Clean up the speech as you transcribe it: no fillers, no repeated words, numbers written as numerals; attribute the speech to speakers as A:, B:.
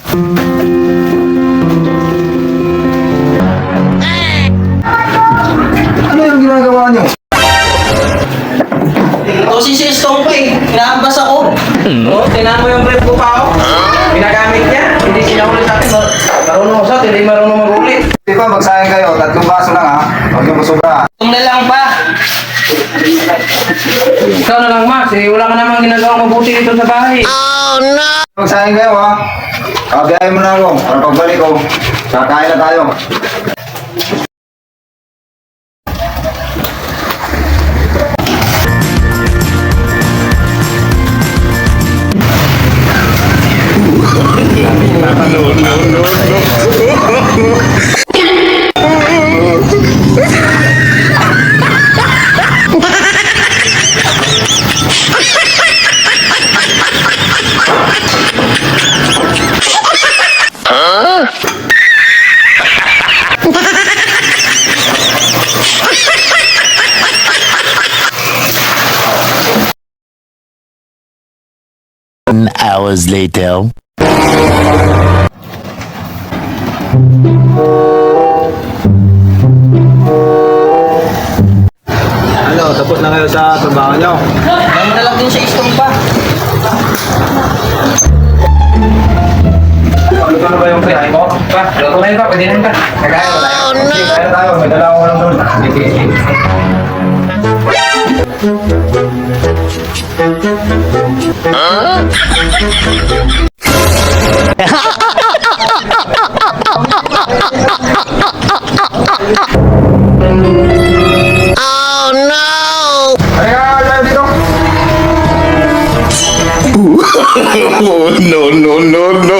A: Ano yung ginagawa niyo?
B: O sisistong pa eh. Inaambas ako. O, tinan mo yung brief ko pa ako. Ginagamit niya. Hindi sinahuli sa akin. Marunong ako sa atin. Hindi marunong mag-ulit.
A: Di ba, magsayang kayo. 3 baso lang ha. Huwag yung masubra.
B: Itong na lang pa. Ikaw na lang, Max. Eh, wala ka namang ginagawang mabuti dito sa bahay.
A: Magsayang kayo ha. Kabiyahin mo na ako. Para pagbalik ko, kakain na tayo.
C: Hours later.
A: Ano, tapos na kayo sa trabaho niyo?
B: Ganun na lang din sa istong pa.
A: Ano ba yung kaya mo?
B: Pa, luto na yun pa. Pwede na yun pa. Kagaya ko tayo.
A: Sige, kaya na tayo. May dala ko lang doon. Halika, tayo dito.
C: Oh, no, no, no, no.